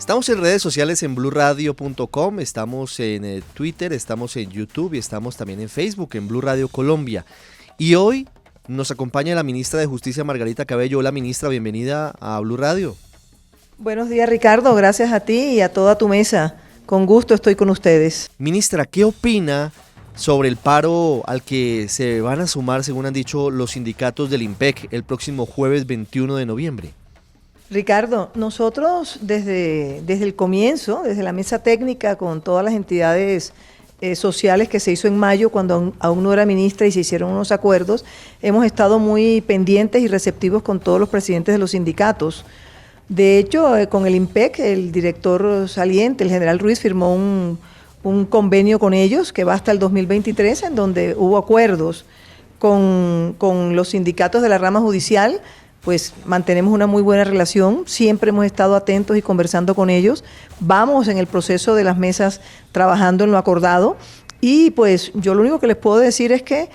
Estamos en redes sociales en bluradio.com, estamos en Twitter, estamos en YouTube y estamos también en Facebook, en Blu Radio Colombia. Y hoy nos acompaña la ministra de Justicia, Margarita Cabello. Hola, ministra, bienvenida a Blu Radio. Buenos días, Ricardo, gracias a ti y a toda tu mesa. Con gusto estoy con ustedes. Ministra, ¿qué opina sobre el paro al que se van a sumar, según han dicho los sindicatos del IMPEC, el próximo jueves 21 de noviembre? Ricardo, nosotros desde el comienzo, desde la mesa técnica con todas las entidades sociales que se hizo en mayo cuando aún no era ministra y se hicieron unos acuerdos, hemos estado muy pendientes y receptivos con todos los presidentes de los sindicatos. De hecho, con el IMPEC, el director saliente, el general Ruiz, firmó un convenio con ellos que va hasta el 2023, en donde hubo acuerdos con los sindicatos de la rama judicial. Pues mantenemos una muy buena relación, siempre hemos estado atentos y conversando con ellos, vamos en el proceso de las mesas trabajando en lo acordado y pues yo lo único que les puedo decir es que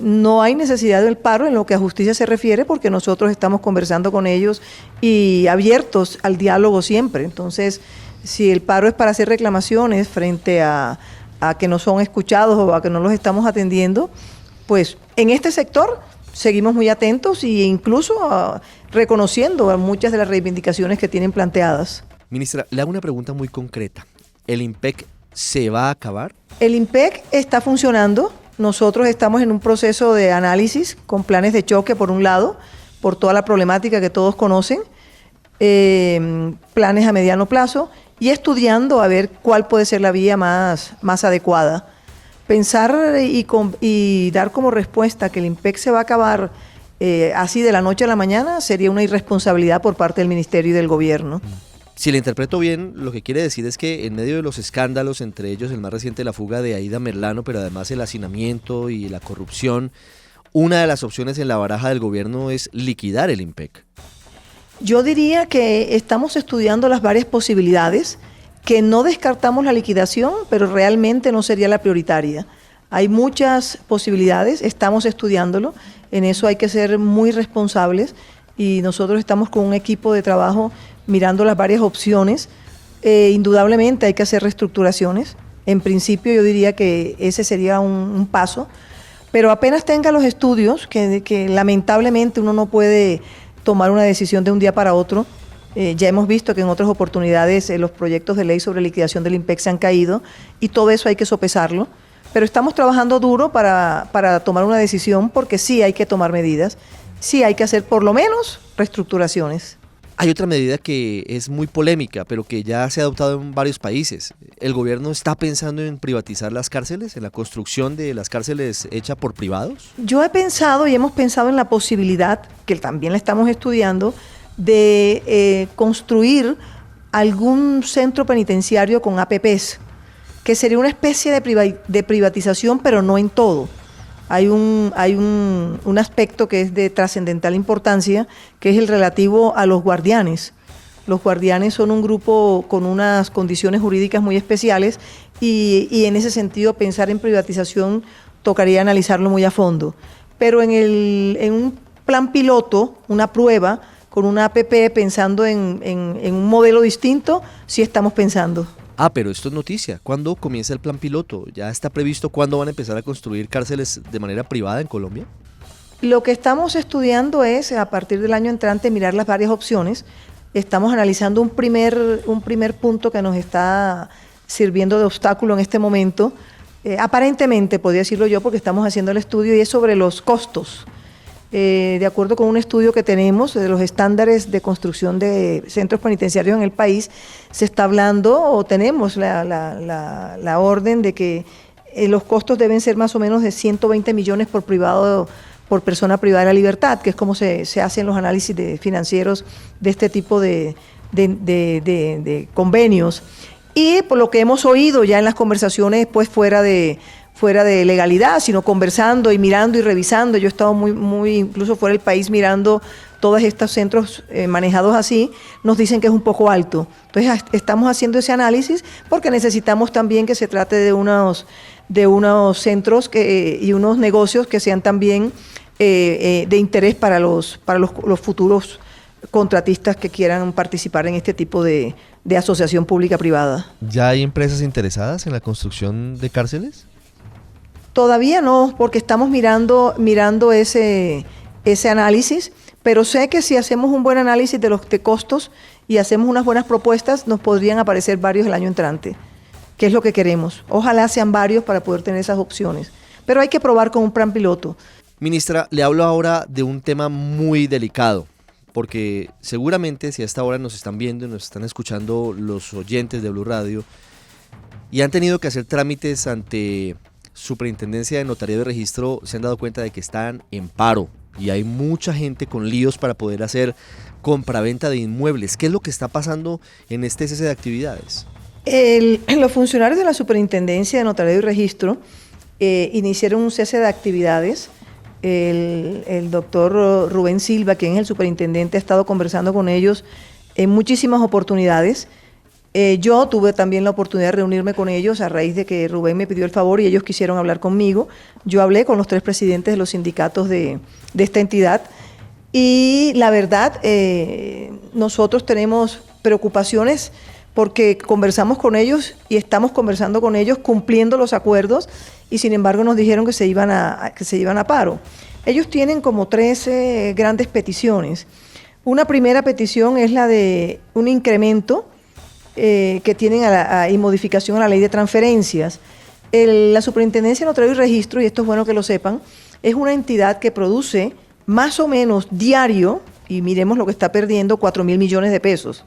no hay necesidad del paro en lo que a justicia se refiere porque nosotros estamos conversando con ellos y abiertos al diálogo siempre. Entonces, si el paro es para hacer reclamaciones frente a que no son escuchados o a que no los estamos atendiendo, pues en este sector seguimos muy atentos e incluso reconociendo a muchas de las reivindicaciones que tienen planteadas. Ministra, le hago una pregunta muy concreta. ¿El IMPEC se va a acabar? El IMPEC está funcionando. Nosotros estamos en un proceso de análisis con planes de choque, por un lado, por toda la problemática que todos conocen, planes a mediano plazo y estudiando a ver cuál puede ser la vía más adecuada. Pensar y dar como respuesta que el IMPEC se va a acabar así de la noche a la mañana sería una irresponsabilidad por parte del Ministerio y del Gobierno. Si le interpreto bien, lo que quiere decir es que en medio de los escándalos, entre ellos el más reciente, la fuga de Aida Merlano, pero además el hacinamiento y la corrupción, una de las opciones en la baraja del Gobierno es liquidar el IMPEC. Yo diría que estamos estudiando las varias posibilidades, que no descartamos la liquidación, pero realmente no sería la prioritaria. Hay muchas posibilidades, estamos estudiándolo, en eso hay que ser muy responsables y nosotros estamos con un equipo de trabajo mirando las varias opciones. Indudablemente hay que hacer reestructuraciones, en principio yo diría que ese sería un paso, pero apenas tenga los estudios, que lamentablemente uno no puede tomar una decisión de un día para otro. Ya hemos visto que en otras oportunidades los proyectos de ley sobre liquidación del IMPEC se han caído y todo eso hay que sopesarlo, pero estamos trabajando duro para tomar una decisión porque sí hay que tomar medidas, sí hay que hacer por lo menos reestructuraciones. Hay otra medida que es muy polémica, pero que ya se ha adoptado en varios países. ¿El gobierno está pensando en privatizar las cárceles, en la construcción de las cárceles hecha por privados? Yo he pensado y hemos pensado en la posibilidad, que también la estamos estudiando, de construir algún centro penitenciario con APPs, que sería una especie de privatización, pero no en todo. Hay un aspecto que es de trascendental importancia, que es el relativo a los guardianes. Los guardianes son un grupo con unas condiciones jurídicas muy especiales y en ese sentido pensar en privatización tocaría analizarlo muy a fondo. Pero en un plan piloto, una prueba, con una APP pensando en un modelo distinto, sí estamos pensando. Pero esto es noticia. ¿Cuándo comienza el plan piloto? ¿Ya está previsto cuándo van a empezar a construir cárceles de manera privada en Colombia? Lo que estamos estudiando es, a partir del año entrante, mirar las varias opciones. Estamos analizando un primer punto que nos está sirviendo de obstáculo en este momento. Aparentemente, podría decirlo yo, porque estamos haciendo el estudio, y es sobre los costos. De acuerdo con un estudio que tenemos de los estándares de construcción de centros penitenciarios en el país, se está hablando o tenemos la orden de que los costos deben ser más o menos de 120 millones por persona privada de la libertad, que es como se hacen los análisis financieros de este tipo de convenios. Y por lo que hemos oído ya en las conversaciones, pues fuera de legalidad, sino conversando y mirando y revisando. Yo he estado muy incluso fuera del país mirando todos estos centros manejados así, nos dicen que es un poco alto. Entonces estamos haciendo ese análisis porque necesitamos también que se trate de unos centros y unos negocios que sean también de interés para los futuros contratistas que quieran participar en este tipo de de asociación pública-privada. ¿Ya hay empresas interesadas en la construcción de cárceles? Todavía no, porque estamos mirando ese análisis, pero sé que si hacemos un buen análisis de los costos y hacemos unas buenas propuestas, nos podrían aparecer varios el año entrante, que es lo que queremos. Ojalá sean varios para poder tener esas opciones, pero hay que probar con un plan piloto. Ministra, le hablo ahora de un tema muy delicado, porque seguramente si a esta hora nos están viendo y nos están escuchando los oyentes de Blue Radio y han tenido que hacer trámites ante Superintendencia de Notariado y Registro, se han dado cuenta de que están en paro y hay mucha gente con líos para poder hacer compraventa de inmuebles. ¿Qué es lo que está pasando en este cese de actividades? Los funcionarios de la Superintendencia de Notariado y Registro iniciaron un cese de actividades. El doctor Rubén Silva, quien es el superintendente, ha estado conversando con ellos en muchísimas oportunidades. Yo tuve también la oportunidad de reunirme con ellos a raíz de que Rubén me pidió el favor y ellos quisieron hablar conmigo. Yo hablé con los 3 presidentes de los sindicatos de esta entidad y la verdad, nosotros tenemos preocupaciones porque conversamos con ellos y estamos conversando con ellos cumpliendo los acuerdos y sin embargo nos dijeron que se iban a paro. Ellos tienen como 13 grandes peticiones. Una primera petición es la de un incremento que tienen y modificación a la ley de transferencias. La Superintendencia de Notariado y Registro, y esto es bueno que lo sepan, es una entidad que produce más o menos diario, y miremos lo que está perdiendo, 4.000 millones de pesos.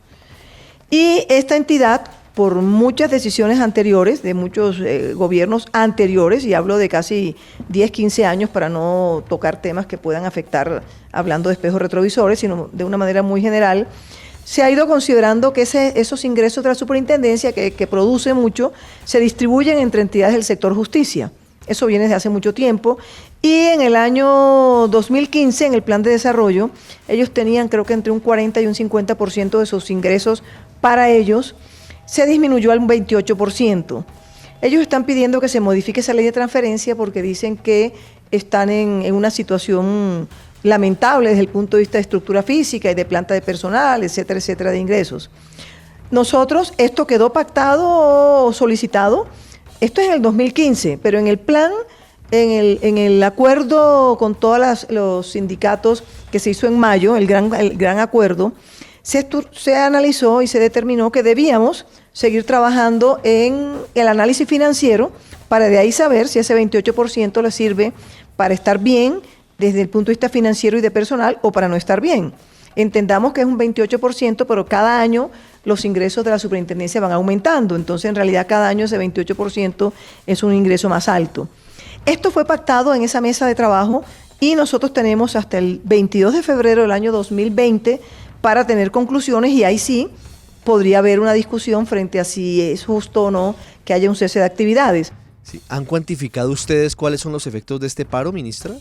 Y esta entidad, por muchas decisiones anteriores, de muchos gobiernos anteriores, y hablo de casi 10, 15 años para no tocar temas que puedan afectar, hablando de espejos retrovisores, sino de una manera muy general, se ha ido considerando que esos ingresos de la superintendencia, que produce mucho, se distribuyen entre entidades del sector justicia. Eso viene desde hace mucho tiempo. Y en el año 2015, en el plan de desarrollo, ellos tenían creo que entre un 40 y un 50% de sus ingresos para ellos, se disminuyó al 28%. Ellos están pidiendo que se modifique esa ley de transferencia porque dicen que están en una situación lamentable desde el punto de vista de estructura física y de planta de personal, etcétera, etcétera, de ingresos. Nosotros, esto quedó pactado o solicitado, esto es en el 2015, pero en el plan, en el acuerdo con todos los sindicatos que se hizo en mayo, el gran acuerdo, se analizó y se determinó que debíamos seguir trabajando en el análisis financiero para de ahí saber si ese 28% le sirve para estar bien desde el punto de vista financiero y de personal o para no estar bien. Entendamos que es un 28%, pero cada año los ingresos de la superintendencia van aumentando, entonces en realidad cada año ese 28% es un ingreso más alto. Esto fue pactado en esa mesa de trabajo y nosotros tenemos hasta el 22 de febrero del año 2020 para tener conclusiones y ahí sí podría haber una discusión frente a si es justo o no que haya un cese de actividades. Sí. ¿Han cuantificado ustedes cuáles son los efectos de este paro, ministra?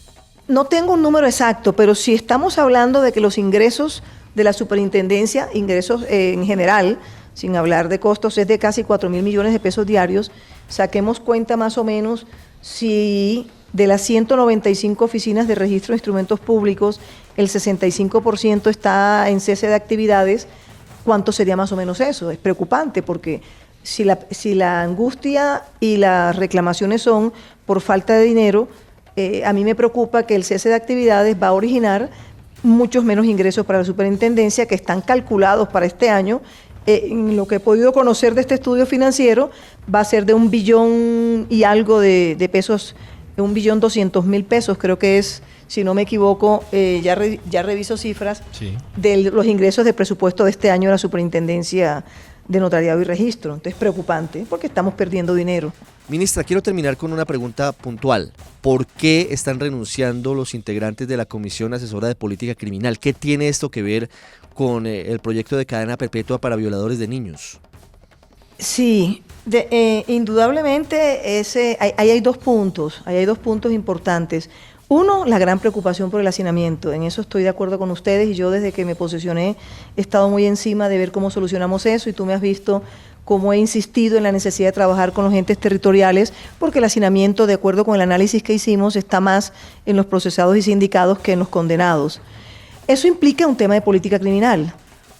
No tengo un número exacto, pero si estamos hablando de que los ingresos de la superintendencia, ingresos en general, sin hablar de costos, es de casi 4.000 millones de pesos diarios, saquemos cuenta más o menos si de las 195 oficinas de registro de instrumentos públicos, el 65% está en cese de actividades, ¿cuánto sería más o menos eso? Es preocupante porque si la angustia y las reclamaciones son por falta de dinero, a mí me preocupa que el cese de actividades va a originar muchos menos ingresos para la superintendencia que están calculados para este año. En lo que he podido conocer de este estudio financiero, va a ser de 1 billón y algo de pesos, de 1.200.000 pesos, creo que es, si no me equivoco, ya reviso cifras, sí, de los ingresos de presupuesto de este año de la Superintendencia de Notariado y Registro. Entonces, preocupante, porque estamos perdiendo dinero. Ministra, quiero terminar con una pregunta puntual. ¿Por qué están renunciando los integrantes de la Comisión Asesora de Política Criminal? ¿Qué tiene esto que ver con el proyecto de cadena perpetua para violadores de niños? Sí, indudablemente ahí hay dos puntos importantes. Uno, la gran preocupación por el hacinamiento. En eso estoy de acuerdo con ustedes y yo desde que me posesioné he estado muy encima de ver cómo solucionamos eso y tú me has visto cómo he insistido en la necesidad de trabajar con los entes territoriales porque el hacinamiento, de acuerdo con el análisis que hicimos, está más en los procesados y sindicados que en los condenados. Eso implica un tema de política criminal,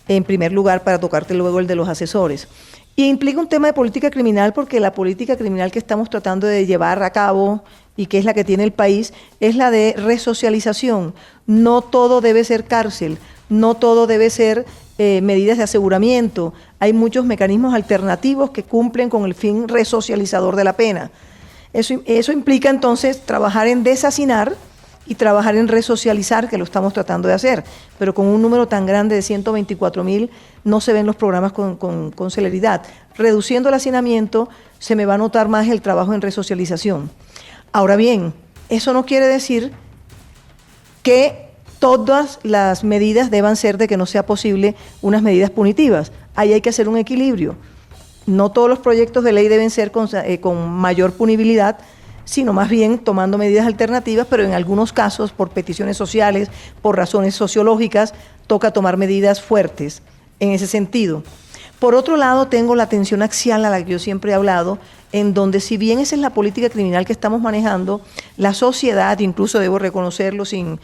en primer lugar, para tocarte luego el de los asesores. Y implica un tema de política criminal, porque la política criminal que estamos tratando de llevar a cabo y que es la que tiene el país, es la de resocialización. No todo debe ser cárcel, no todo debe ser medidas de aseguramiento. Hay muchos mecanismos alternativos que cumplen con el fin resocializador de la pena. Eso implica entonces trabajar en deshacinar y trabajar en resocializar, que lo estamos tratando de hacer, pero con un número tan grande de 124.000 no se ven los programas con celeridad. Reduciendo el hacinamiento se me va a notar más el trabajo en resocialización. Ahora bien, eso no quiere decir que todas las medidas deban ser de que no sea posible unas medidas punitivas. Ahí hay que hacer un equilibrio. No todos los proyectos de ley deben ser con mayor punibilidad, sino más bien tomando medidas alternativas, pero en algunos casos, por peticiones sociales, por razones sociológicas, toca tomar medidas fuertes en ese sentido. Por otro lado, tengo la tensión axial a la que yo siempre he hablado, en donde, si bien esa es la política criminal que estamos manejando, la sociedad, incluso debo reconocerlo sin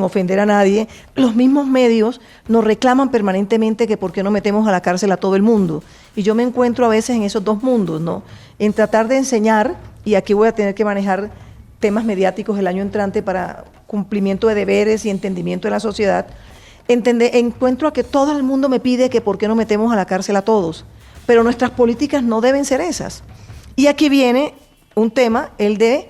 ofender a nadie, los mismos medios nos reclaman permanentemente que por qué no metemos a la cárcel a todo el mundo. Y yo me encuentro a veces en esos dos mundos, ¿no? En tratar de enseñar, y aquí voy a tener que manejar temas mediáticos el año entrante para cumplimiento de deberes y entendimiento de la sociedad, encuentro a que todo el mundo me pide que por qué no metemos a la cárcel a todos, pero nuestras políticas no deben ser esas. Y aquí viene un tema, el de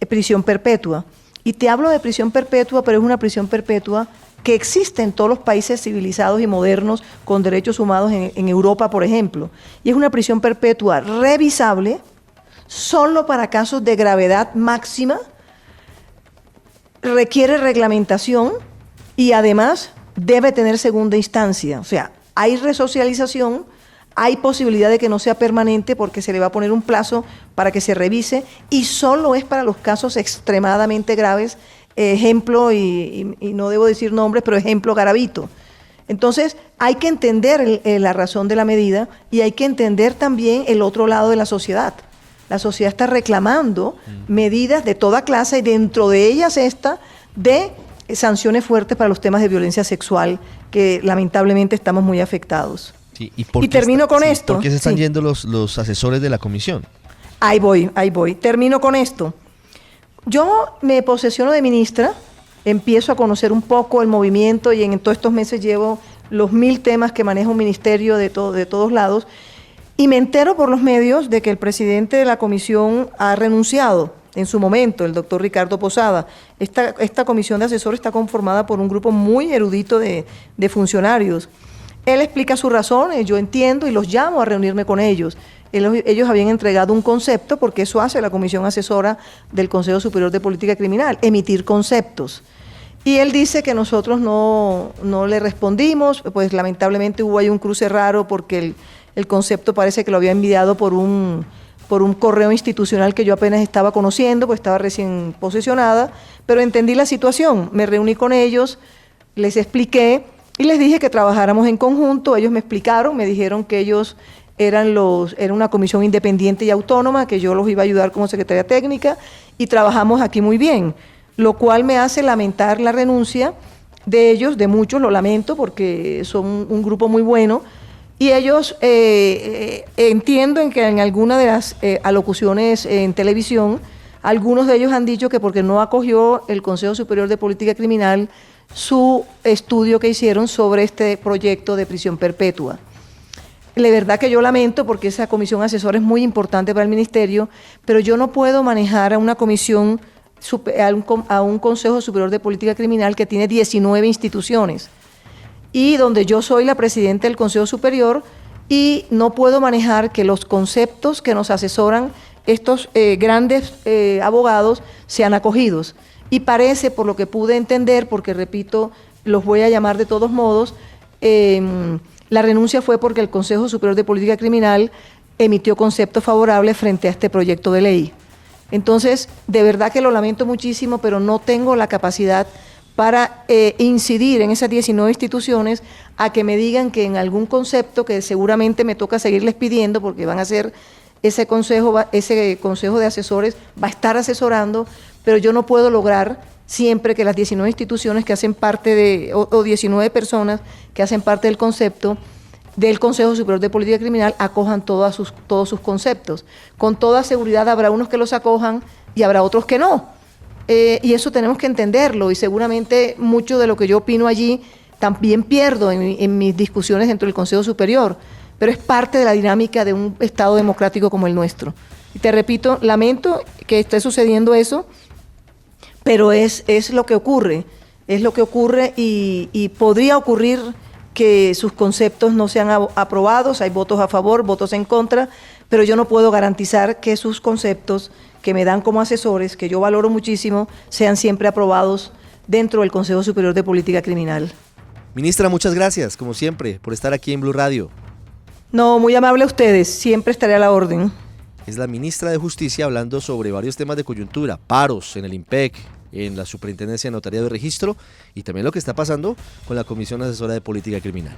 prisión perpetua. Y te hablo de prisión perpetua, pero es una prisión perpetua que existe en todos los países civilizados y modernos con derechos humanos, en Europa, por ejemplo. Y es una prisión perpetua revisable solo para casos de gravedad máxima, requiere reglamentación y además debe tener segunda instancia. O sea, hay resocialización, hay posibilidad de que no sea permanente porque se le va a poner un plazo para que se revise, y solo es para los casos extremadamente graves. Ejemplo, y no debo decir nombres, pero ejemplo, Garavito. Entonces, hay que entender la razón de la medida, y hay que entender también el otro lado de la sociedad. La sociedad está reclamando medidas de toda clase, y dentro de ellas esta de sanciones fuertes para los temas de violencia sexual, que lamentablemente estamos muy afectados. Sí, y termino con esto. ¿Por qué se están yendo los asesores de la comisión? Ahí voy. Termino con esto. Yo me posesiono de ministra, empiezo a conocer un poco el movimiento, y en todos estos meses llevo los 1000 temas que maneja un ministerio de todos lados, y me entero por los medios de que el presidente de la comisión ha renunciado en su momento, el doctor Ricardo Posada. Esta comisión de asesores está conformada por un grupo muy erudito de funcionarios. Él explica sus razones, yo entiendo y los llamo a reunirme con ellos. Ellos habían entregado un concepto, porque eso hace la Comisión Asesora del Consejo Superior de Política Criminal, emitir conceptos. Y él dice que nosotros no le respondimos, pues lamentablemente hubo ahí un cruce raro, porque el concepto parece que lo había enviado por un correo institucional que yo apenas estaba conociendo, pues estaba recién posesionada, pero entendí la situación, me reuní con ellos, les expliqué y les dije que trabajáramos en conjunto. Ellos me explicaron, me dijeron que ellos era una comisión independiente y autónoma, que yo los iba a ayudar como secretaria técnica, y trabajamos aquí muy bien, lo cual me hace lamentar la renuncia de ellos, de muchos, lo lamento, porque son un grupo muy bueno, y ellos entiendo que en alguna de las alocuciones en televisión, algunos de ellos han dicho que porque no acogió el Consejo Superior de Política Criminal su estudio que hicieron sobre este proyecto de prisión perpetua. La verdad que yo lamento, porque esa comisión asesora es muy importante para el ministerio, pero yo no puedo manejar a una comisión, a un Consejo Superior de Política Criminal que tiene 19 instituciones, y donde yo soy la presidenta del Consejo Superior, y no puedo manejar que los conceptos que nos asesoran estos grandes abogados sean acogidos. Y parece, por lo que pude entender, porque repito, los voy a llamar de todos modos, la renuncia fue porque el Consejo Superior de Política Criminal emitió conceptos favorables frente a este proyecto de ley. Entonces, de verdad que lo lamento muchísimo, pero no tengo la capacidad para incidir en esas 19 instituciones a que me digan que en algún concepto, que seguramente me toca seguirles pidiendo, porque van a ser ese consejo de asesores va a estar asesorando, pero yo no puedo lograr siempre que las 19 instituciones que hacen parte o 19 personas que hacen parte del concepto del Consejo Superior de Política Criminal acojan todos sus conceptos. Con toda seguridad habrá unos que los acojan y habrá otros que no. Y eso tenemos que entenderlo, y seguramente mucho de lo que yo opino allí también pierdo en mis discusiones dentro del Consejo Superior, pero es parte de la dinámica de un Estado democrático como el nuestro. Y te repito, lamento que esté sucediendo eso, pero es lo que ocurre, y podría ocurrir que sus conceptos no sean aprobados, hay votos a favor, votos en contra, pero yo no puedo garantizar que sus conceptos que me dan como asesores, que yo valoro muchísimo, sean siempre aprobados dentro del Consejo Superior de Política Criminal. Ministra, muchas gracias, como siempre, por estar aquí en Blue Radio. No, muy amable a ustedes, siempre estaré a la orden. Es la ministra de Justicia hablando sobre varios temas de coyuntura, paros en el IMPEC, en la Superintendencia de Notariado y Registro, y también lo que está pasando con la Comisión Asesora de Política Criminal.